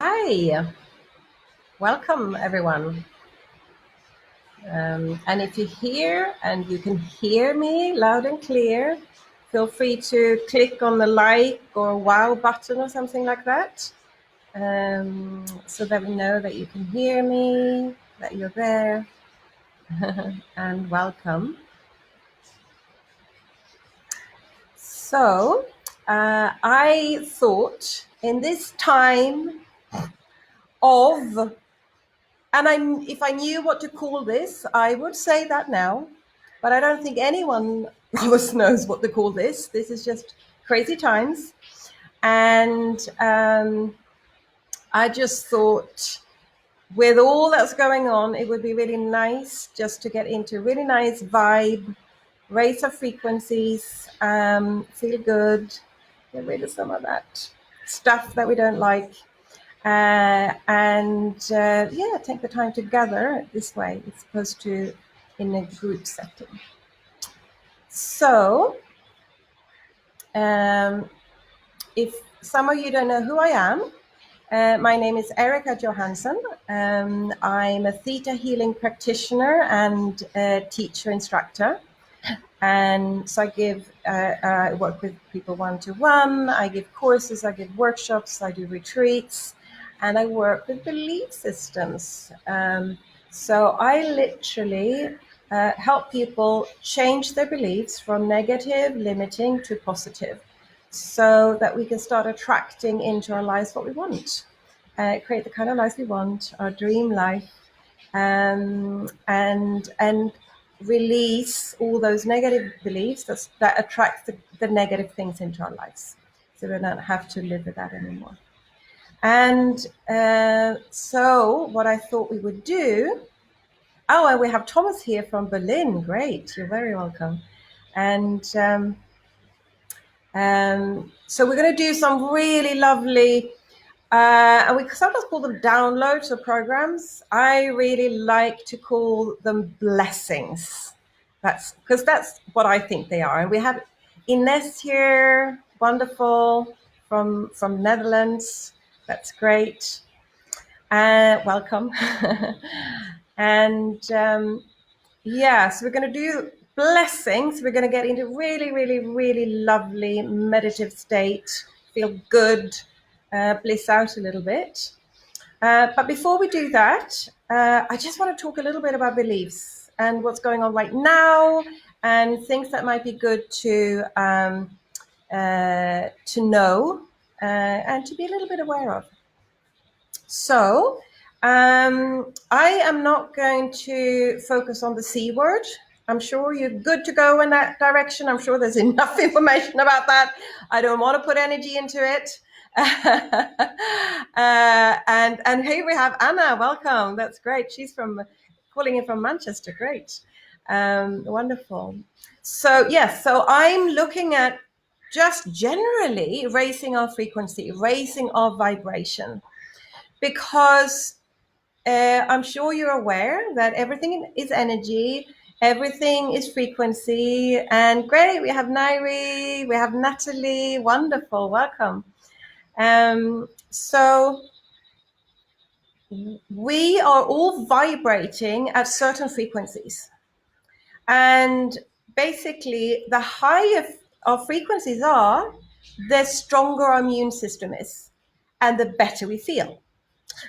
Hi, welcome everyone. And if you're here and you can hear me loud and clear, feel free to click on the like or wow button or something like that, so that we know that you can hear me, that you're there, and welcome. So, I thought in this time of if I knew what to call this, I would say that now. But I don't think anyone of us knows what to call this. This is just crazy times. And I just thought, with all that's going on, it would be really nice just to get into a really nice vibe, raise our frequencies, feel good, get rid of some of that stuff that we don't like. Yeah, take the time to gather this way as opposed to in a group setting. So, if some of you don't know who I am, my name is Erika Johansson. I'm a ThetaHealing practitioner and a teacher instructor. And so I work with people one-to-one, I give courses, I give workshops, I do retreats, and I work with belief systems. So I literally help people change their beliefs from negative, limiting to positive, so that we can start attracting into our lives what we want, create the kind of life we want, our dream life, and release all those negative beliefs that attract the negative things into our lives, so we don't have to live with that anymore. And so what I thought we would do, and we have Thomas here from Berlin. Great, you're very welcome. And so we're going to do some really lovely, and we sometimes call them downloads or programs. I really like to call them blessings. That's because that's what I think they are. And we have Ines here, wonderful, from Netherlands. That's great. Welcome. And yeah, so we're going to do blessings. We're going to get into really, really, really lovely meditative state, feel good, bliss out a little bit. But before we do that, I just want to talk a little bit about beliefs and what's going on right now, and things that might be good to know and to be a little bit aware of. So I am not going to focus on the C word. I'm sure you're good to go in that direction. I'm sure there's enough information about that. I don't want to put energy into it. And here we have Anna. Welcome. That's great. She's calling in from Manchester. Great. Wonderful. So yes, so I'm looking at just generally raising our frequency, raising our vibration, because I'm sure you're aware that everything is energy, everything is frequency. And great, we have Nairi, we have Natalie, wonderful, welcome. So we are all vibrating at certain frequencies. And basically, the higher our frequencies are, the stronger our immune system is, and the better we feel.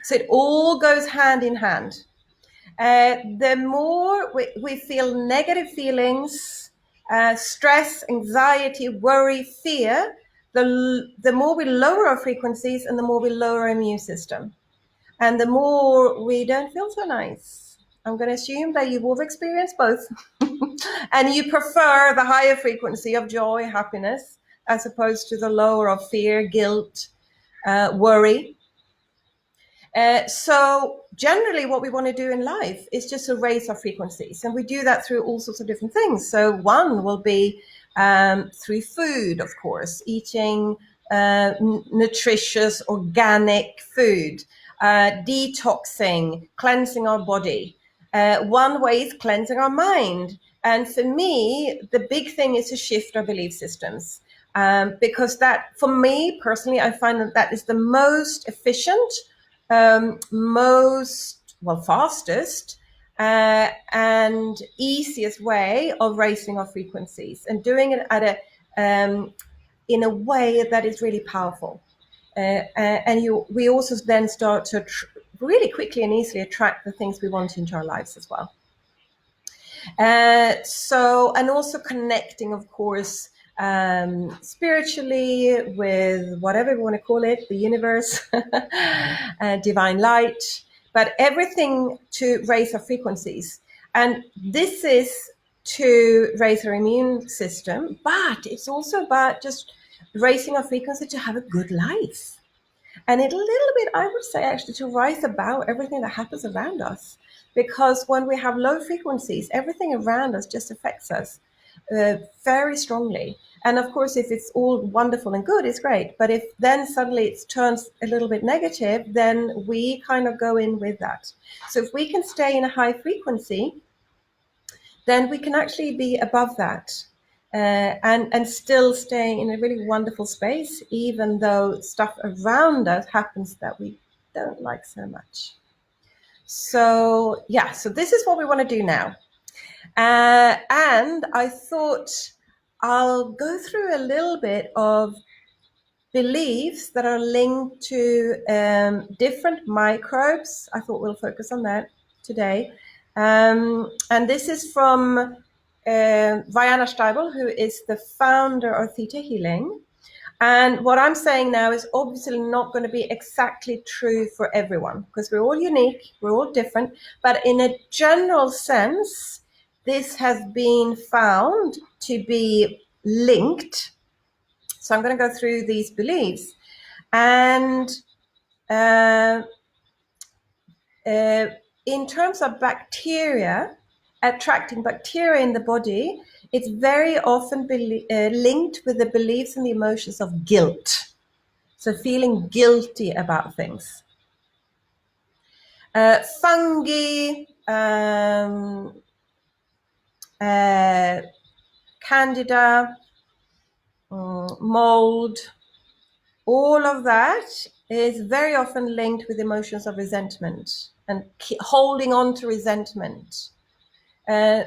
So it all goes hand in hand. The more we feel negative feelings, stress, anxiety, worry, fear, the more we lower our frequencies and the more we lower our immune system. And the more we don't feel so nice. I'm going to assume that you've all experienced both. And you prefer the higher frequency of joy, happiness, as opposed to the lower of fear, guilt, worry. So generally what we want to do in life is just to raise our frequencies, and we do that through all sorts of different things. So one will be through food, of course, eating nutritious organic food, detoxing, cleansing our body. One way is cleansing our mind, and for me the big thing is to shift our belief systems, because that, for me personally, I find that is the most efficient, fastest and easiest way of raising our frequencies, and doing it in a way that is really powerful. We also then start to really quickly and easily attract the things we want into our lives as well. And also connecting, of course, spiritually with whatever we want to call it, the universe, divine light, but everything to raise our frequencies. And this is to raise our immune system, but it's also about just raising our frequency to have a good life. And it a little bit, I would say, actually, to rise above everything that happens around us. Because when we have low frequencies, everything around us just affects us very strongly. And of course, if it's all wonderful and good, it's great. But if then suddenly it turns a little bit negative, then we kind of go in with that. So if we can stay in a high frequency, then we can actually be above that. And still staying in a really wonderful space, even though stuff around us happens that we don't like so much. So this is what we want to do now. And I thought I'll go through a little bit of beliefs that are linked to different microbes. I thought we'll focus on that today. And this is from Vianna Steibel, who is the founder of ThetaHealing. And what I'm saying now is obviously not going to be exactly true for everyone, because we're all unique, we're all different. But in a general sense, this has been found to be linked. So I'm going to go through these beliefs. And in terms of bacteria, attracting bacteria in the body, it's very often linked with the beliefs and the emotions of guilt. So feeling guilty about things. Fungi, candida, mold, all of that is very often linked with emotions of resentment and holding on to resentment.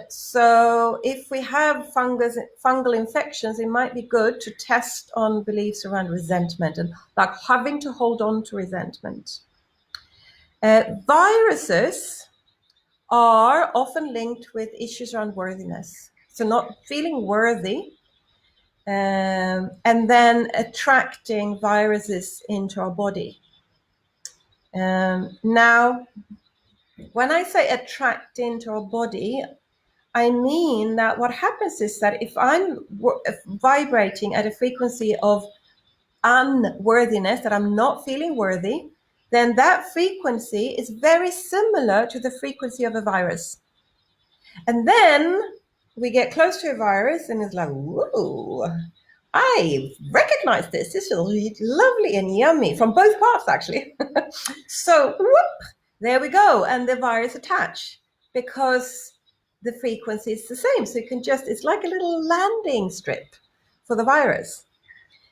So if we have fungal infections, it might be good to test on beliefs around resentment and like having to hold on to resentment. Viruses are often linked with issues around worthiness. So not feeling worthy, and then attracting viruses into our body. Now, when I say attract into our body, I mean that what happens is that if I'm vibrating at a frequency of unworthiness, that I'm not feeling worthy, then that frequency is very similar to the frequency of a virus. And then we get close to a virus and it's like, whoa, I recognize this. This is lovely and yummy from both parts, actually. So, whoop, there we go. And the virus attach because the frequency is the same. So you can it's like a little landing strip for the virus.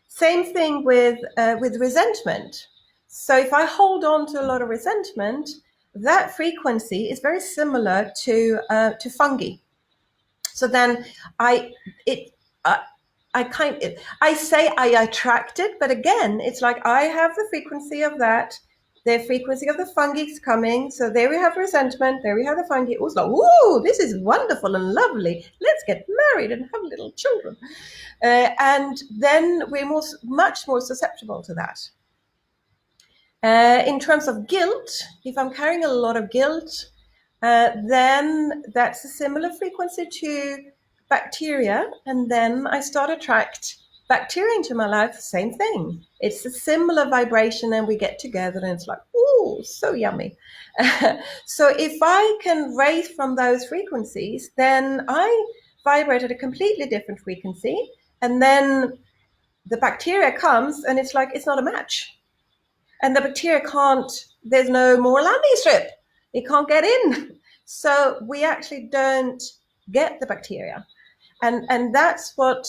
Same thing with resentment. So if I hold on to a lot of resentment, that frequency is very similar to fungi. So then I say I attract it, but again, it's like I have the frequency of that. The frequency of the fungi is coming. So there we have resentment. There we have the fungi. It was like, ooh, this is wonderful and lovely. Let's get married and have little children. And then we're much more susceptible to that. In terms of guilt, if I'm carrying a lot of guilt, then that's a similar frequency to bacteria. And then I start to attract bacteria into my life, same thing. It's a similar vibration and we get together and it's like, ooh, so yummy. So if I can raise from those frequencies, then I vibrate at a completely different frequency. And then the bacteria comes and it's like, it's not a match. And the bacteria there's no more landing strip. It can't get in. So we actually don't get the bacteria. And that's what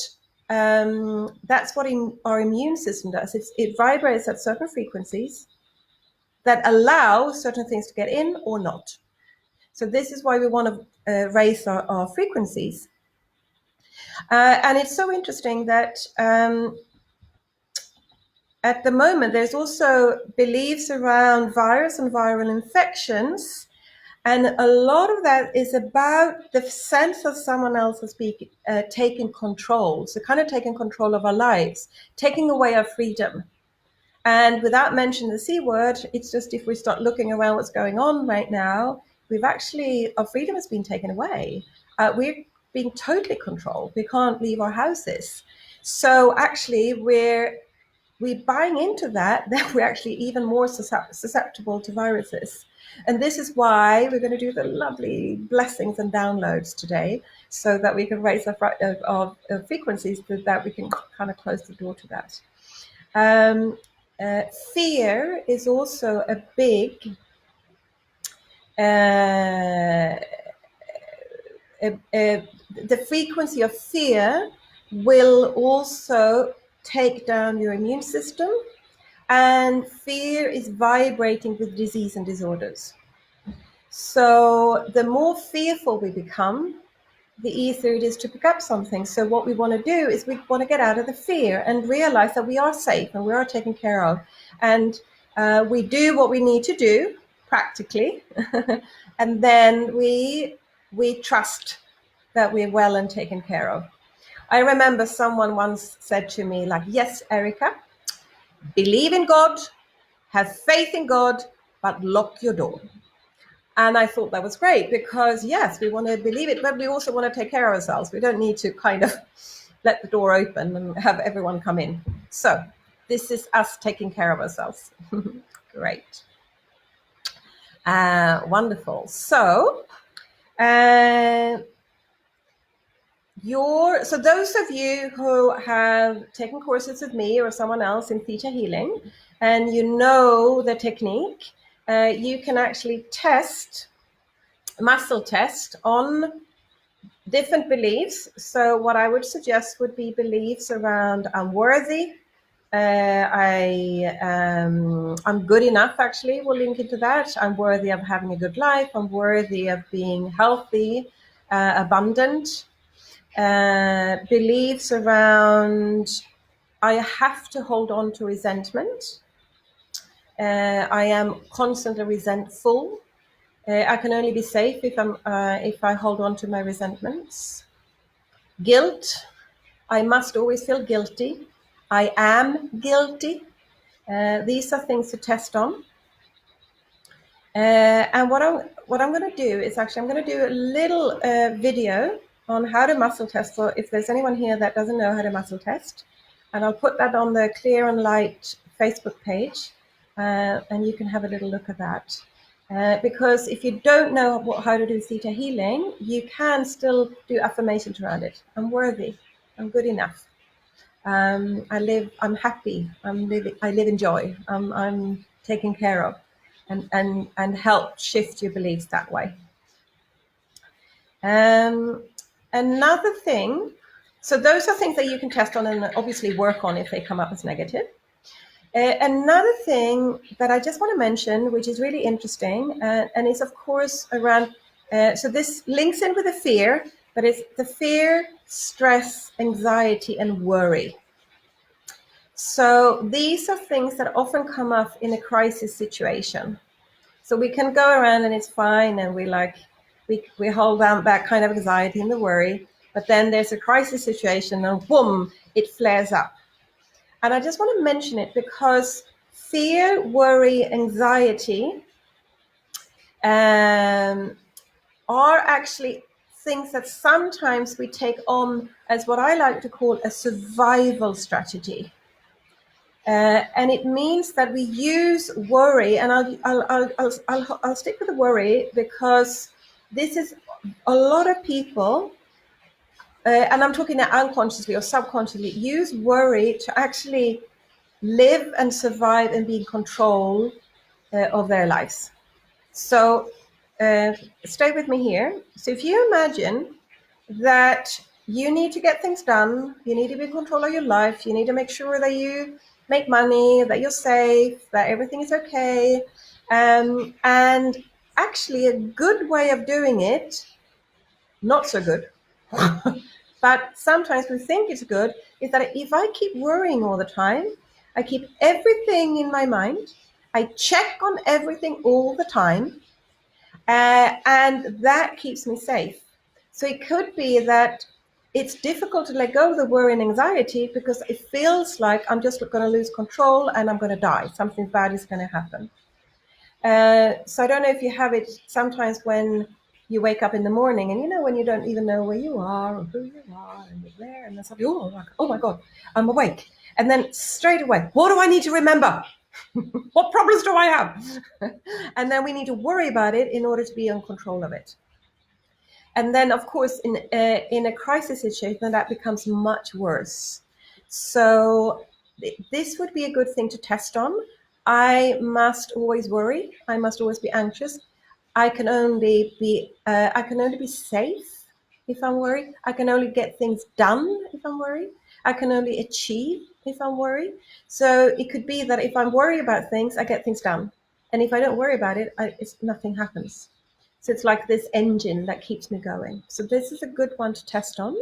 our immune system does. It vibrates at certain frequencies. that allow certain things to get in or not. So this is why we want to raise our frequencies. And it's so interesting that at the moment, there's also beliefs around virus and viral infections. And a lot of that is about the sense of someone else has taking control. So kind of taking control of our lives, taking away our freedom. And without mentioning the C word, it's just if we start looking around what's going on right now, our freedom has been taken away. We're being totally controlled. We can't leave our houses. So actually we're buying into that, then we're actually even more susceptible to viruses. And this is why we're going to do the lovely blessings and downloads today, so that we can raise our frequencies, so that we can kind of close the door to that. Fear is also a big the frequency of fear will also take down your immune system, and fear is vibrating with disease and disorders. So the more fearful we become, the easier it is to pick up something. So what we want to do is we want to get out of the fear and realize that we are safe and we are taken care of. And we do what we need to do practically. And then we trust that we're well and taken care of. I remember someone once said to me, like, yes, Erika, believe in God, have faith in God, but lock your door. And I thought that was great, because yes, we want to believe it, but we also want to take care of ourselves. We don't need to kind of let the door open and have everyone come in. So this is us taking care of ourselves. Great. Wonderful. So so those of you who have taken courses with me or someone else in ThetaHealing, and you know the technique, you can actually muscle test on different beliefs. So what I would suggest would be beliefs around I'm worthy, I'm good enough, actually, we'll link into that. I'm worthy of having a good life. I'm worthy of being healthy, abundant. Beliefs around I have to hold on to resentment. I am constantly resentful. I can only be safe if I hold on to my resentments. Guilt. I must always feel guilty. I am guilty. These are things to test on. And what I'm going to do is I'm going to do a little video on how to muscle test, for if there's anyone here that doesn't know how to muscle test. And I'll put that on the Clear and Light Facebook page, and you can have a little look at that. Because if you don't know how to do Theta Healing, you can still do affirmations around it. I'm worthy. I'm good enough. I'm happy. I live in joy. I'm taken care of, and help shift your beliefs that way. Another thing, so those are things that you can test on and obviously work on if they come up as negative. Another thing that I just want to mention, which is really interesting, and is of course around, so this links in with the fear, but it's the fear, stress, anxiety, and worry. So these are things that often come up in a crisis situation. So we can go around and it's fine, and we hold down that kind of anxiety and the worry, but then there's a crisis situation and boom, it flares up. And I just want to mention it because fear, worry, anxiety are actually things that sometimes we take on as what I like to call a survival strategy. And it means that we use worry, and I'll stick with the worry, because this is a lot of people, and I'm talking now unconsciously or subconsciously, use worry to actually live and survive and be in control of their lives. So stay with me here. So if you imagine that you need to get things done, you need to be in control of your life, you need to make sure that you make money, that you're safe, that everything is okay, And actually, a good way of doing it, not so good, but sometimes we think it's good, is that if I keep worrying all the time, I keep everything in my mind, I check on everything all the time, and that keeps me safe. So it could be that it's difficult to let go of the worry and anxiety because it feels like I'm just going to lose control and I'm going to die. Something bad is going to happen. So I don't know if you have it sometimes when you wake up in the morning and when you don't even know where you are or who you are and you're there and then suddenly, oh my God, I'm awake. And then straight away, what do I need to remember? What problems do I have? And then we need to worry about it in order to be in control of it. And then, of course, in a crisis situation, that becomes much worse. So this would be a good thing to test on. I must always worry. I must always be anxious. I can only be safe if I'm worried. I can only get things done if I'm worried. I can only achieve if I'm worried. So it could be that if I'm worried about things, I get things done. And if I don't worry about it, nothing happens. So it's like this engine that keeps me going. So this is a good one to test on.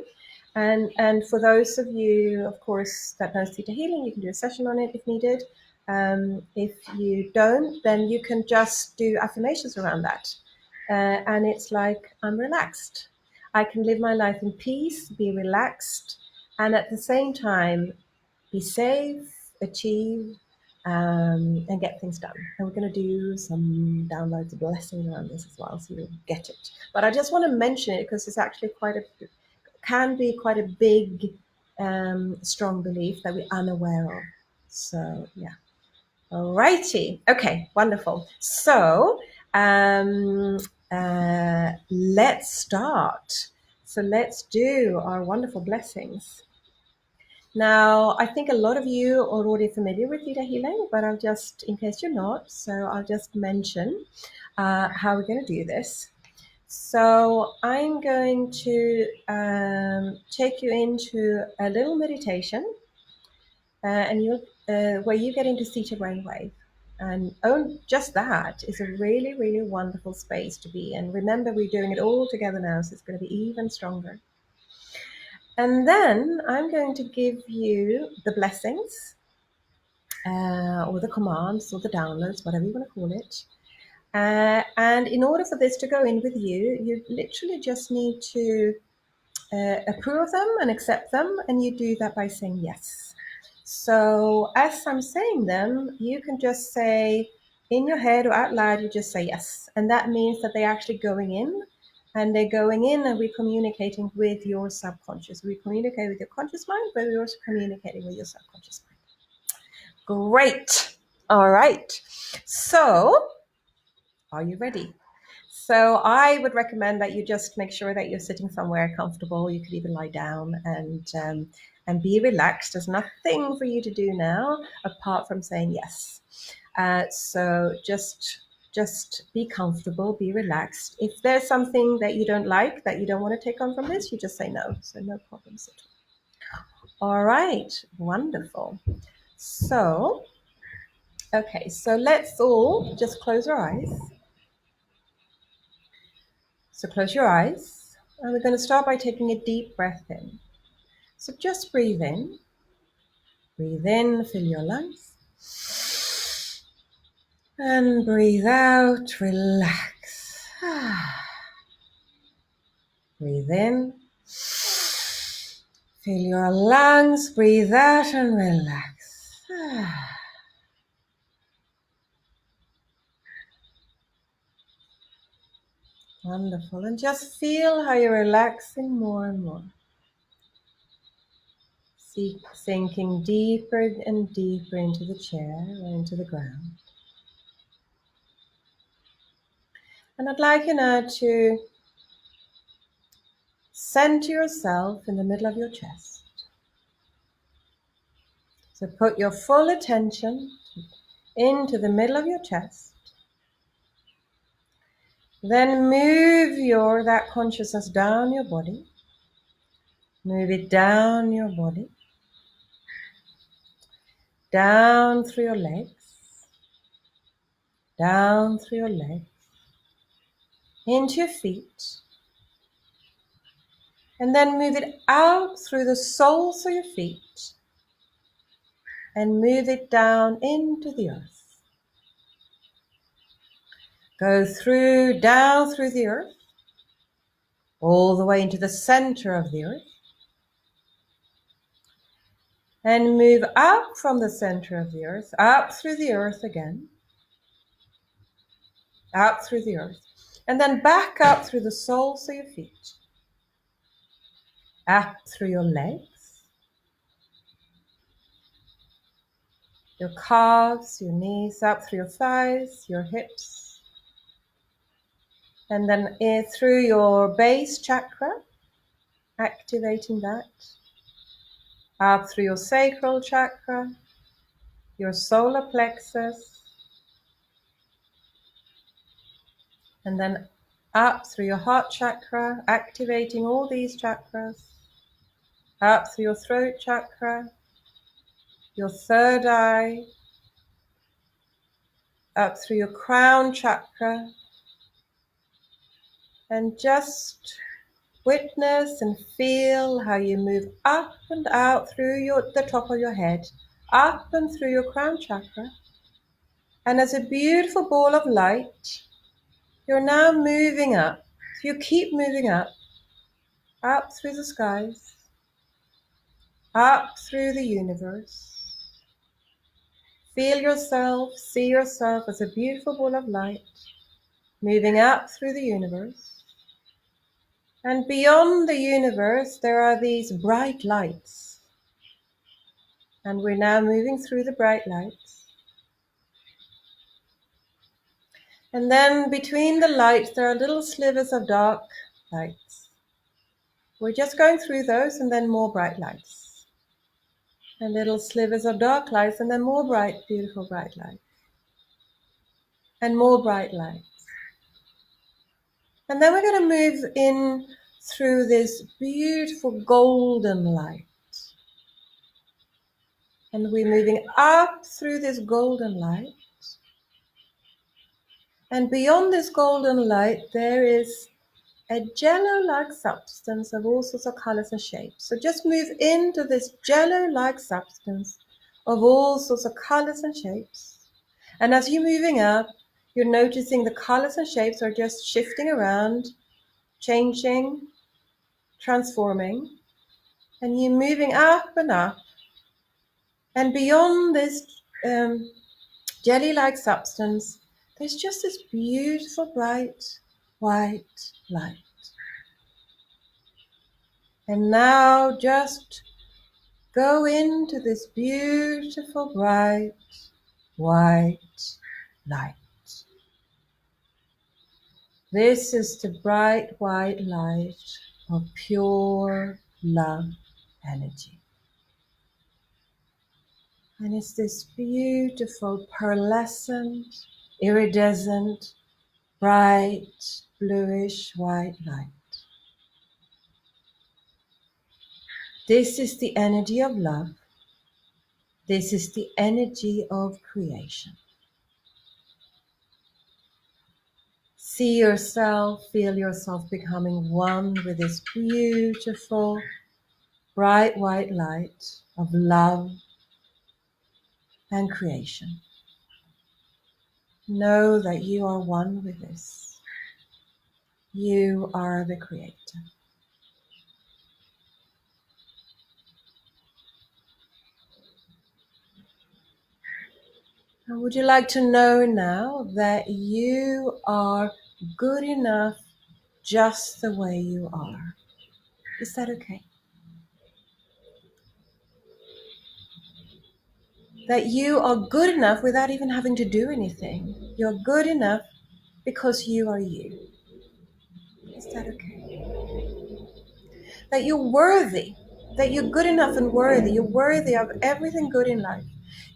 And for those of you, of course, that knows ThetaHealing, you can do a session on it if needed. If you don't, then you can just do affirmations around that. And it's like, I'm relaxed. I can live my life in peace, be relaxed, and at the same time, be safe, achieve, and get things done. And we're going to do some downloads of blessings around this as well, so you'll get it. But I just want to mention it because it's actually can be quite a big, strong belief that we're unaware of. So yeah. Alrighty. Okay, wonderful. So let's start. So let's do our wonderful blessings. Now, I think a lot of you are already familiar with ThetaHealing, but I'll just, in case you're not, so I'll just mention how we're going to do this. So I'm going to take you into a little meditation, and where you get into theta brainwave. And just that is a really, really wonderful space to be in. Remember, we're doing it all together now, so it's going to be even stronger. And then I'm going to give you the blessings, or the commands, or the downloads, whatever you want to call it. And in order for this to go in with you, you literally just need to approve them and accept them, and you do that by saying yes. So as I'm saying them, you can just say in your head or out loud, you just say yes. And that means that they're actually going in. And they're going in and we're communicating with your subconscious. We communicate with your conscious mind, but we're also communicating with your subconscious mind. Great. All right. So are you ready? So I would recommend that you just make sure that you're sitting somewhere comfortable. You could even lie down and be relaxed. There's nothing for you to do now apart from saying yes. So just be comfortable, be relaxed. If there's something that you don't like, that you don't want to take on from this, you just say no. So no problems at all. All right, wonderful. So, okay, so let's all just close our eyes. So close your eyes, and we're going to start by taking a deep breath in. So just breathe in, fill your lungs, and breathe out, relax. Breathe in, fill your lungs, breathe out and relax. Wonderful, and just feel how you're relaxing more and more. Sinking deeper and deeper into the chair or into the ground. And I'd like you now to center yourself in the middle of your chest. So put your full attention into the middle of your chest. Then move that consciousness down your body. Move it down your body. Down through your legs. down through your legs, into your feet, and then move it out through the soles of your feet and move it down into the earth. Go through, down through the earth, all the way into the center of the earth, and move up from the center of the earth, up through the earth again, out through the earth, and then back up through the soles of your feet, up through your legs, your calves, your knees, up through your thighs, your hips, and then through your base chakra, activating that, up through your sacral chakra, your solar plexus, and then up through your heart chakra, activating all these chakras, up through your throat chakra, your third eye, up through your crown chakra, and just witness and feel how you move up and out through the top of your head, up and through your crown chakra, and as a beautiful ball of light, you're now moving up. So you keep moving up through the skies, up through the universe. Feel yourself, see yourself as a beautiful ball of light, moving up through the universe. And beyond the universe, there are these bright lights. And we're now moving through the bright lights. And then between the lights, there are little slivers of dark lights. We're just going through those and then more bright lights. And little slivers of dark lights and then more bright, beautiful bright lights. And more bright lights. And then we're going to move in through this beautiful golden light. And we're moving up through this golden light. And beyond this golden light, there is a jello-like substance of all sorts of colors and shapes. So just move into this jello-like substance of all sorts of colors and shapes. And as you're moving up, you're noticing the colors and shapes are just shifting around, changing, transforming. And you're moving up and up. And beyond this jelly-like substance, there's just this beautiful bright white light. And now just go into this beautiful bright white light. This is the bright white light of pure love energy. And it's this beautiful pearlescent, iridescent, bright, bluish white light. This is the energy of love. This is the energy of creation. See yourself, feel yourself becoming one with this beautiful, bright white light of love and creation. Know that you are one with this. You are the creator. And would you like to know now that you are good enough just the way you are? Is that okay? That you are good enough without even having to do anything. You're good enough because you are you. Is that okay? That you're worthy, that you're good enough and worthy. You're worthy of everything good in life.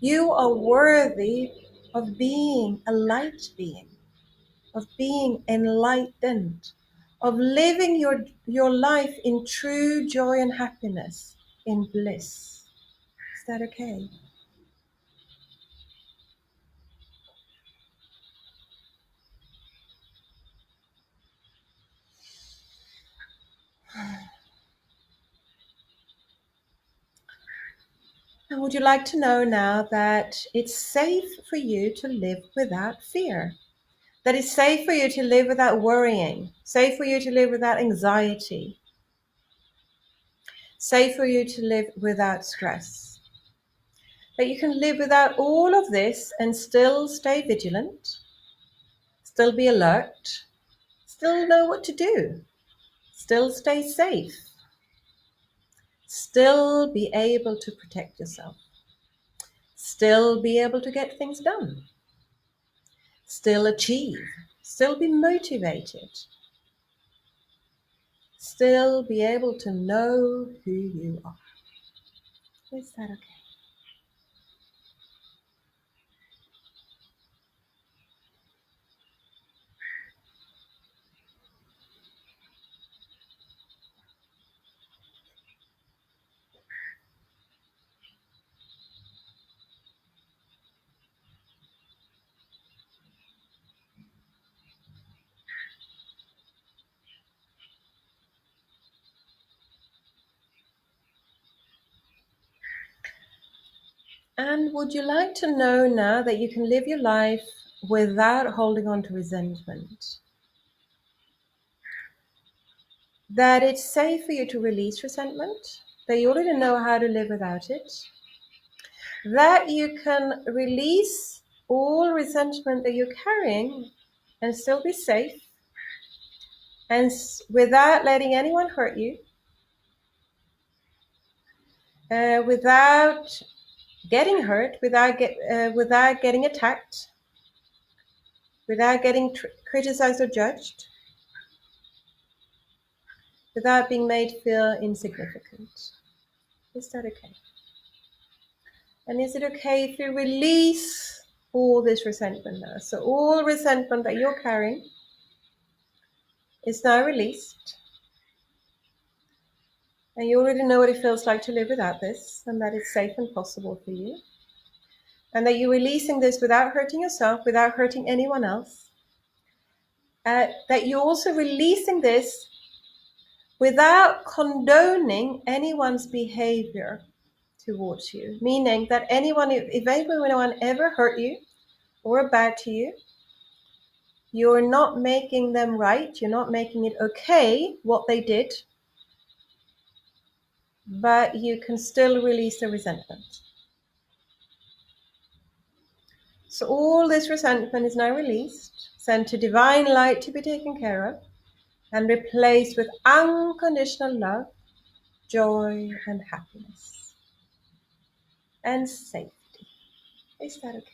You are worthy of being a light being, of being enlightened, of living your life in true joy and happiness, in bliss. Is that okay? And would you like to know now that it's safe for you to live without fear? That it's safe for you to live without worrying, safe for you to live without anxiety, safe for you to live without stress. That you can live without all of this and still stay vigilant, still be alert, still know what to do, still stay safe, still be able to protect yourself, still be able to get things done, still achieve, still be motivated, still be able to know who you are. Is that okay? And would you like to know now that you can live your life without holding on to resentment? That it's safe for you to release resentment, that you already know how to live without it, that you can release all resentment that you're carrying and still be safe, and without letting anyone hurt you, without getting hurt, without getting attacked, without getting criticized or judged, without being made feel insignificant. Is that okay? And is it okay if you release all this resentment now? So all resentment that you're carrying is now released. And you already know what it feels like to live without this, and that it's safe and possible for you. And that you're releasing this without hurting yourself, without hurting anyone else. That you're also releasing this without condoning anyone's behavior towards you. Meaning that if anyone ever hurt you or bad to you, you're not making them right, you're not making it okay what they did, but you can still release the resentment. So all this resentment is now released, sent to divine light to be taken care of, and replaced with unconditional love, joy, and happiness, and safety. Is that okay?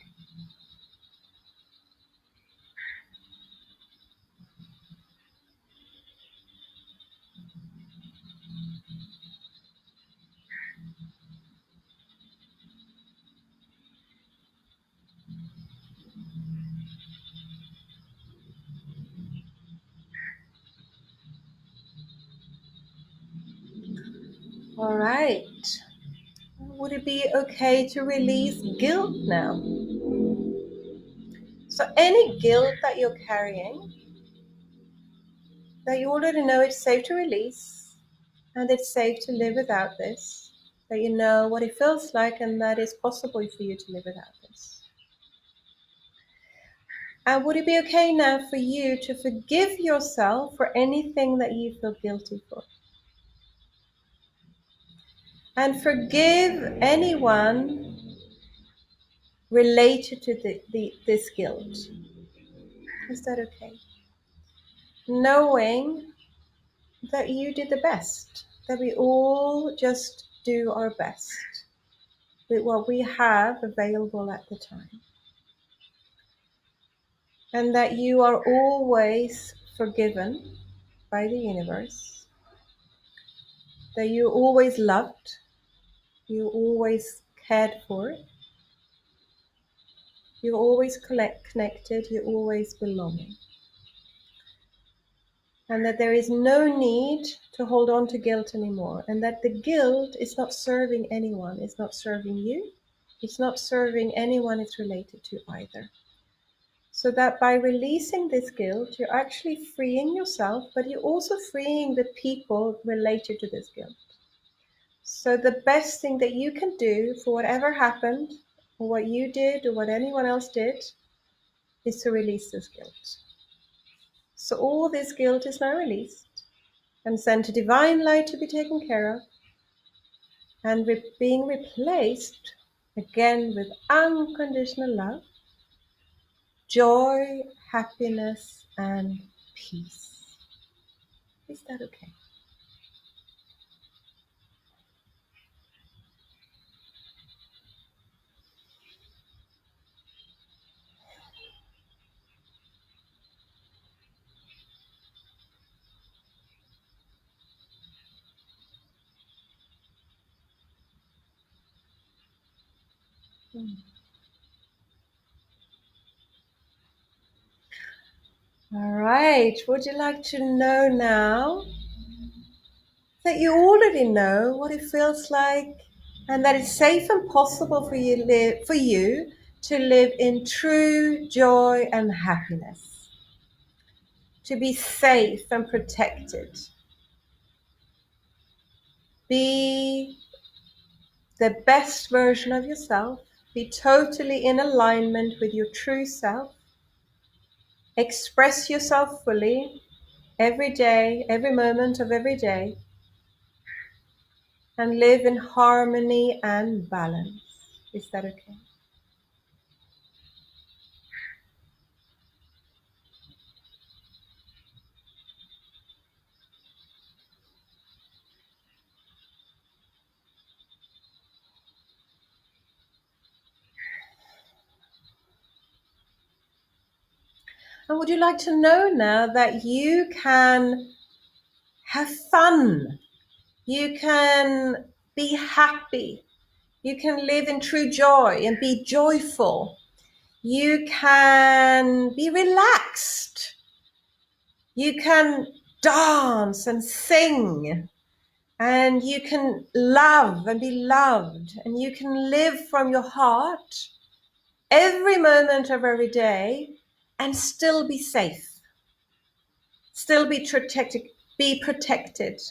All right. Would it be okay to release guilt now? So any guilt that you're carrying, that you already know it's safe to release, and it's safe to live without this, that you know what it feels like and that it's possible for you to live without this. And would it be okay now for you to forgive yourself for anything that you feel guilty for? And forgive anyone related to this guilt. Is that okay? Knowing that you did the best, that we all just do our best with what we have available at the time. And that you are always forgiven by the universe, that you're always loved, you're always cared for, you're always connected, you're always belonging. And that there is no need to hold on to guilt anymore. And that the guilt is not serving anyone, it's not serving you, it's not serving anyone it's related to either. So that by releasing this guilt, you're actually freeing yourself, but you're also freeing the people related to this guilt. So the best thing that you can do for whatever happened, or what you did, or what anyone else did, is to release this guilt. So all this guilt is now released and sent to divine light to be taken care of, and being replaced again with unconditional love, joy, happiness, and peace. Is that okay? All right. Would you like to know now that you already know what it feels like, and that it's safe and possible for you to live in true joy and happiness, to be safe and protected, be the best version of yourself, be totally in alignment with your true self, express yourself fully every day, every moment of every day, and live in harmony and balance. Is that okay? And would you like to know now that you can have fun, you can be happy, you can live in true joy and be joyful, you can be relaxed, you can dance and sing, and you can love and be loved, and you can live from your heart every moment of every day and still be safe, still be protected,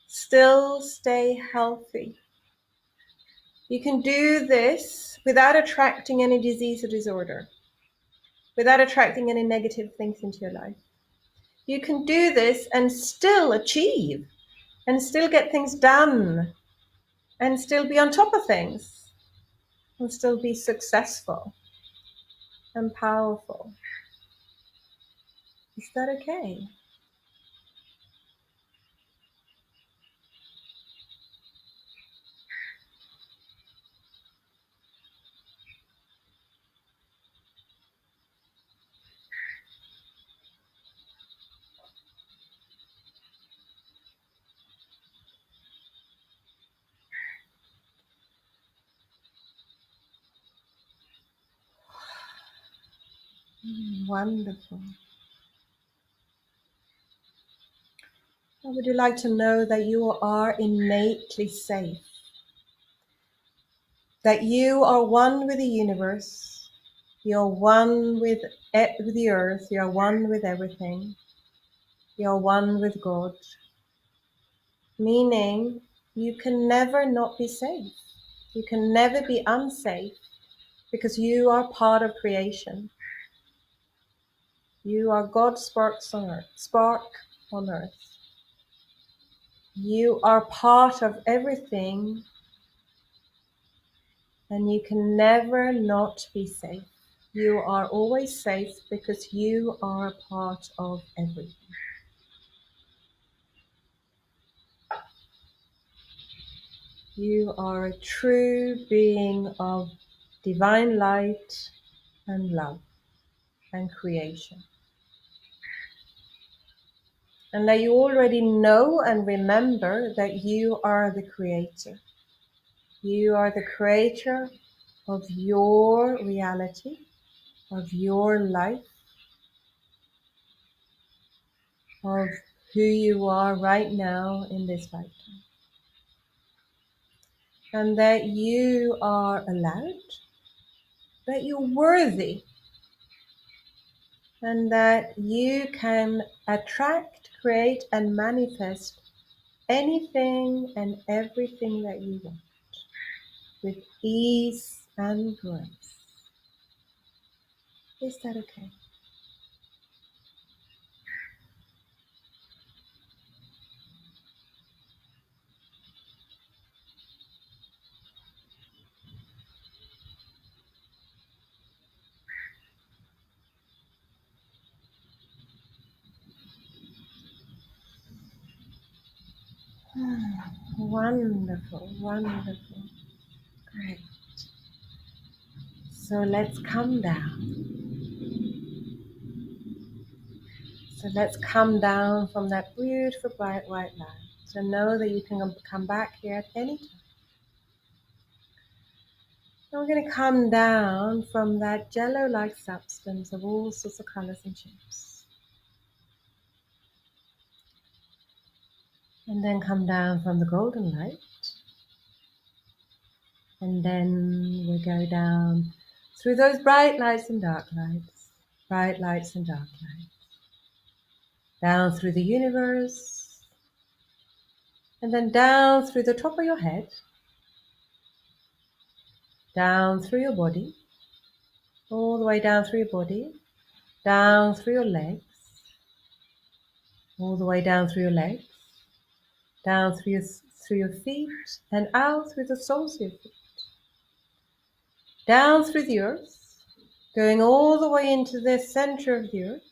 still stay healthy. You can do this without attracting any disease or disorder, without attracting any negative things into your life. You can do this and still achieve, and still get things done, and still be on top of things, and still be successful and powerful. Is that okay? Wonderful. I would you like to know that you are innately safe, that you are one with the universe, you're one with the earth, you're one with everything, you're one with God, meaning you can never not be safe. You can never be unsafe because you are part of creation. You are God's spark on earth. You are part of everything, and you can never not be safe. You are always safe because you are part of everything. You are a true being of divine light and love and creation. And that you already know and remember that you are the creator. You are the creator of your reality, of your life, of who you are right now in this lifetime. And that you are allowed, that you're worthy, and that you can attract, create, and manifest anything and everything that you want with ease and grace. Is that okay? Wonderful, wonderful. Great. So let's come down. So let's come down from that beautiful bright white light. So know that you can come back here at any time. And we're going to come down from that jello-like substance of all sorts of colors and shapes. And then come down from the golden light. And then we go down through those bright lights and dark lights. Bright lights and dark lights. Down through the universe. And then down through the top of your head. Down through your body. All the way down through your body. Down through your legs. All the way down through your legs. Down through your feet. And out through the soles of your feet. Down through the earth. Going all the way into the center of the earth.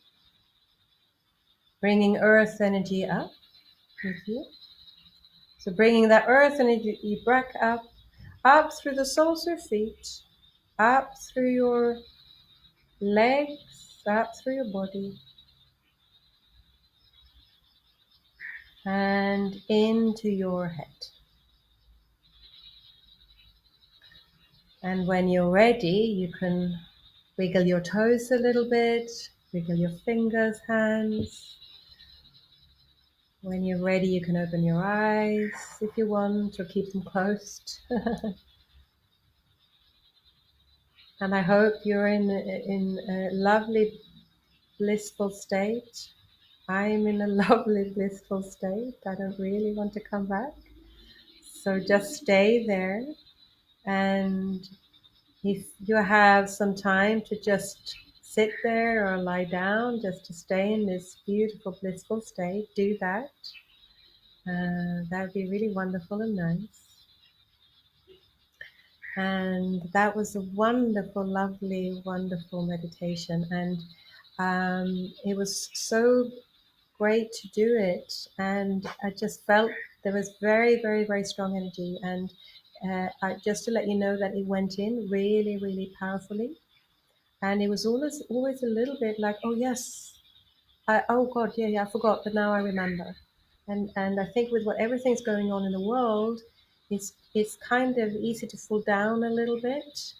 Bringing earth energy up with you. So bringing that earth energy back up through the soles of your feet, up through your legs, up through your body, and into your head. And when you're ready, you can wiggle your toes a little bit, wiggle your fingers, hands. When you're ready, you can open your eyes if you want, or keep them closed. And I hope you're in a lovely, blissful state. I'm in a lovely, blissful state. I don't really want to come back. So just stay there. And if you have some time to just sit there or lie down, just to stay in this beautiful, blissful state, do that. That would be really wonderful and nice. And that was a wonderful, lovely, wonderful meditation. And it was so great to do it. And I just felt there was very, very, very strong energy. And just to let you know that it went in really, really powerfully. And it was always a little bit like, oh, yes. Oh, God, yeah, I forgot. But now I remember. And I think with everything's going on in the world, it's kind of easy to fall down a little bit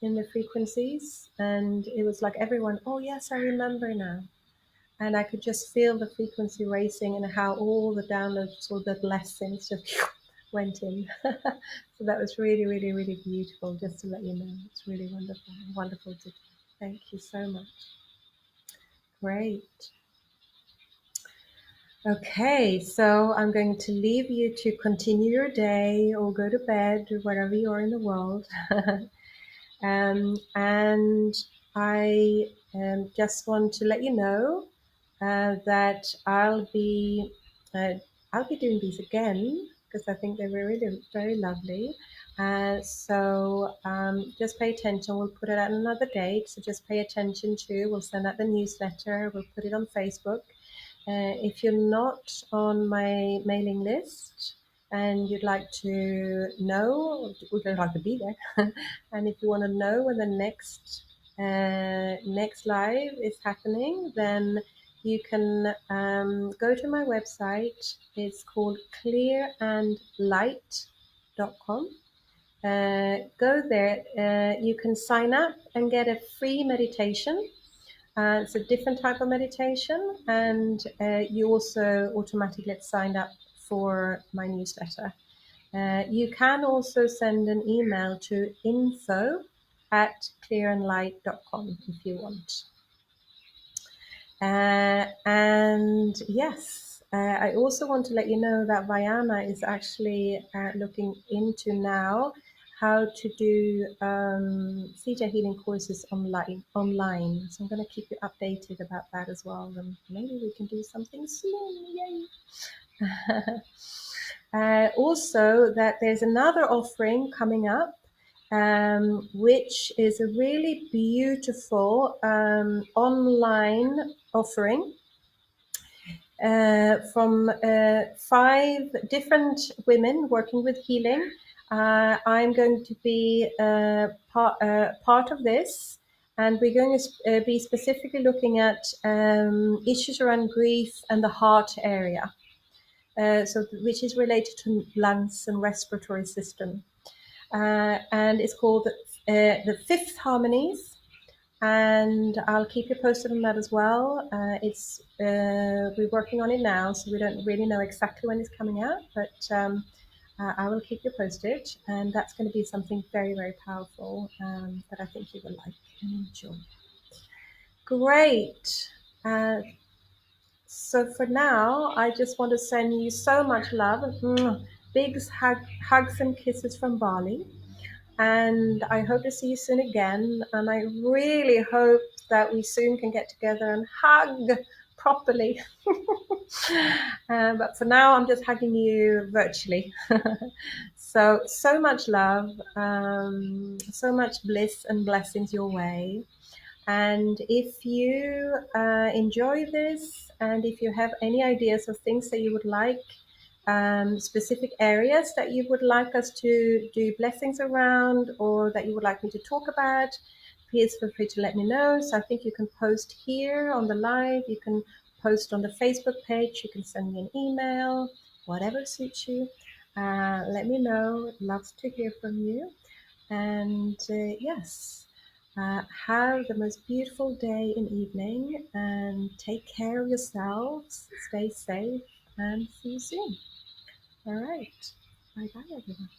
in the frequencies. And it was like everyone, oh yes, I remember now. And I could just feel the frequency racing and how all the downloads, all the blessings just went in. So that was really, really, really beautiful, just to let you know. It's really wonderful, wonderful to do. Thank you so much. Great. Okay, so I'm going to leave you to continue your day or go to bed or wherever you are in the world. And I just want to let you know that I'll be doing these again because I think they were really very lovely. So just pay attention. We'll put it at another date. So just pay attention to. We'll send out the newsletter. We'll put it on Facebook. If you're not on my mailing list and you'd like to know, would you like to be there? And if you want to know when the next live is happening, then you can go to my website. It's called clearandlight.com. Go there. You can sign up and get a free meditation. It's a different type of meditation, and you also automatically get signed up for my newsletter. You can also send an email to info@clearandlight.com if you want. And yes, I also want to let you know that Vayana is actually looking into now how to do theta healing courses online. So I'm going to keep you updated about that as well. And maybe we can do something soon. Yay! Also, that there's another offering coming up, which is a really beautiful online offering from 5 different women working with healing. I'm going to be part of this, and we're going to be specifically looking at issues around grief and the heart area, which is related to lungs and respiratory system. And it's called the Fifth Harmonies, and I'll keep you posted on that as well. We're working on it now, so we don't really know exactly when it's coming out, but I will keep you posted, and that's going to be something very, very powerful that I think you will like and enjoy. Great. So for now, I just want to send you so much love. Big hugs and kisses from Bali. And I hope to see you soon again. And I really hope that we soon can get together and hug properly. But for now, I'm just hugging you virtually. So much love, so much bliss and blessings your way. And if you enjoy this, and if you have any ideas of things that you would like, specific areas that you would like us to do blessings around, or that you would like me to talk about, please feel free to let me know. So I think you can post here on the live, you can post on the Facebook page, you can send me an email, whatever suits you. Let me know. Love to hear from you. And yes. Have the most beautiful day and evening, and take care of yourselves. Stay safe, and see you soon. All right. Bye bye, everyone.